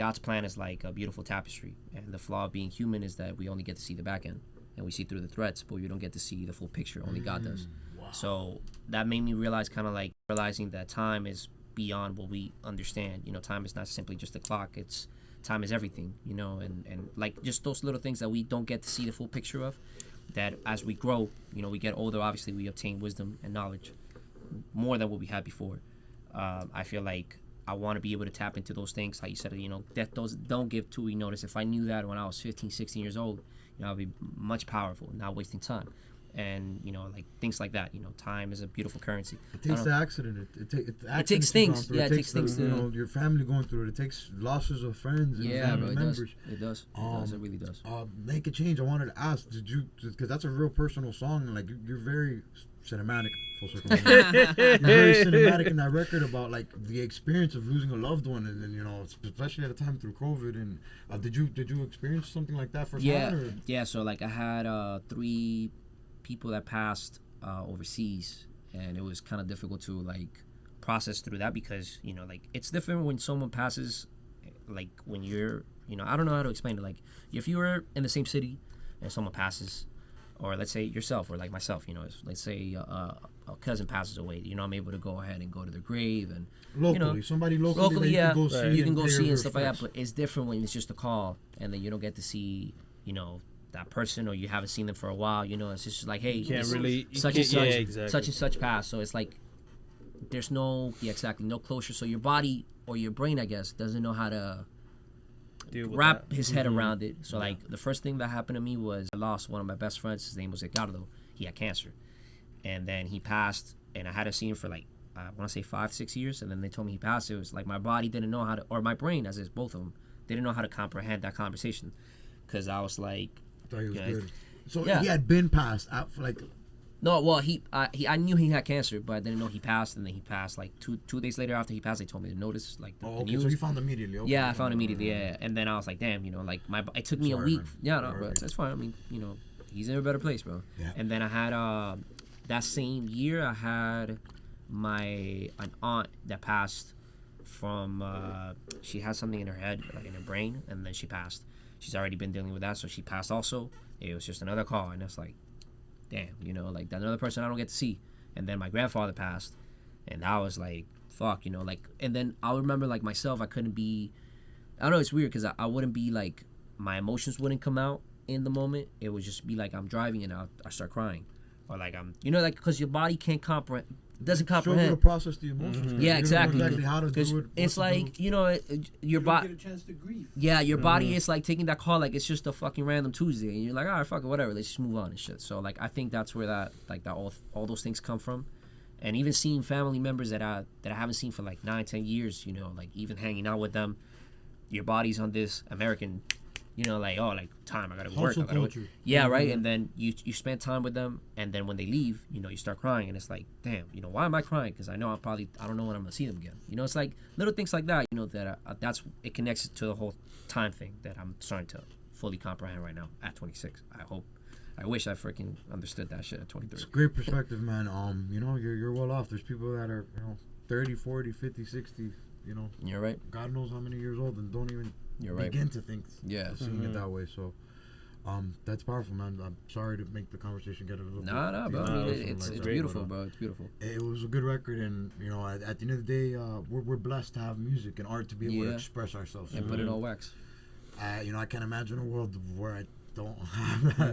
God's plan is like a beautiful tapestry, and the flaw of being human is that we only get to see the back end, and we see through the threads, but we don't get to see the full picture. Only God does. Wow. So that made me realize, kind of like realizing that time is beyond what we understand. You know, time is not simply just a clock. It's time is everything. You know, and like just those little things that we don't get to see the full picture of. That as we grow, you know, we get older. Obviously, we obtain wisdom and knowledge more than what we had before. I feel like I want to be able to tap into those things. Like you said, you know, that those don't give too notice. If I knew that when I was 15, 16 years old, you know, I'd be much powerful, not wasting time. And, you know, like things like that. You know, time is a beautiful currency. It takes the accident. It takes things. Yeah, it takes things. You know, your family going through it. It takes losses of friends and family members. It does. It really does. Make a change. I wanted to ask, did you, because that's a real personal song, and like you're very cinematic, full circle. You're very cinematic in that record about like the experience of losing a loved one, and then, you know, especially at a time through COVID. And did you experience something like that firsthand? Or? Yeah. So like I had 3 people that passed overseas, and it was kind of difficult to like process through that, because, you know, like it's different when someone passes, like when you're, you know, I don't know how to explain it. Like if you were in the same city and someone passes, or let's say yourself, or like myself, you know, let's say a cousin passes away, you know, I'm able to go ahead and go to their grave, and locally, you know, somebody locally yeah, you can go see and stuff like that. But it's different when it's just a call, and then you don't get to see, you know, that person, or you haven't seen them for a while. You know, it's just like, hey, such and such passed. So it's like there's no no closure. So your body or your brain, I guess, doesn't know how to wrap his head around it. So like the first thing that happened to me was I lost one of my best friends. His name was Ricardo. He had cancer, and then he passed, and I hadn't seen him for like I want to say 5-6 years, and then they told me he passed. It was like my body didn't know how to, or my brain, as is both of them, didn't know how to comprehend that conversation, because I was like, I thought he was good. So he had been passed out for like. No, well, I knew he had cancer, but I didn't know he passed, and then he passed like two days later after he passed. They told me to notice like the news. So you found immediately. Okay. Yeah, I found immediately. Yeah, and then I was like, damn, you know, like it took me a week. Man. Yeah, no, bro, that's fine. I mean, you know, he's in a better place, bro. Yeah. And then I had that same year I had an aunt that passed from she had something in her head, like in her brain, and then she passed. She's already been dealing with that, so she passed also. It was just another call, and it's like, damn, you know, like another person I don't get to see. And then my grandfather passed, and I was like, fuck, you know, like, and then I remember like myself, I couldn't be, I don't know, it's weird, because I wouldn't be like, my emotions wouldn't come out in the moment. It would just be like I'm driving and I start crying, or like I'm, you know, like, because your body can't comprehend, doesn't comprehend. Struggle to process the emotions. Yeah, exactly. You don't know exactly how to do it. It's like, you know, your body. Get a chance to grieve. Yeah, your body is like taking that call like it's just a fucking random Tuesday, and you're like, all right, fuck it, whatever, let's just move on and shit. So like I think that's where that all those things come from, and even seeing family members that I haven't seen for like 9-10 years, you know, like even hanging out with them, your body's on this American, you know, like, oh, like time, I gotta work, I gotta work. Yeah, right. And then you spend time with them, and then when they leave, you know, you start crying, and it's like, damn, you know, why am I crying? Because I know I don't know when I'm gonna see them again. You know, it's like little things like that, you know, that it connects to the whole time thing that I'm starting to fully comprehend right now at 26. I wish I freaking understood that shit at 23. It's great perspective, man. You know, you're well off. There's people that are, you know, 30, 40, 50, 60, you know. You're right. God knows how many years old and don't even begin to think of seeing it that way. So that's powerful, man. I'm sorry to make the conversation get a little bit. No, bro. I mean, it's beautiful, bro. It's beautiful. It was a good record, and, you know, at the end of the day, we're blessed to have music and art to be able to express ourselves. And put it on wax. You know, I can't imagine a world where I don't have that.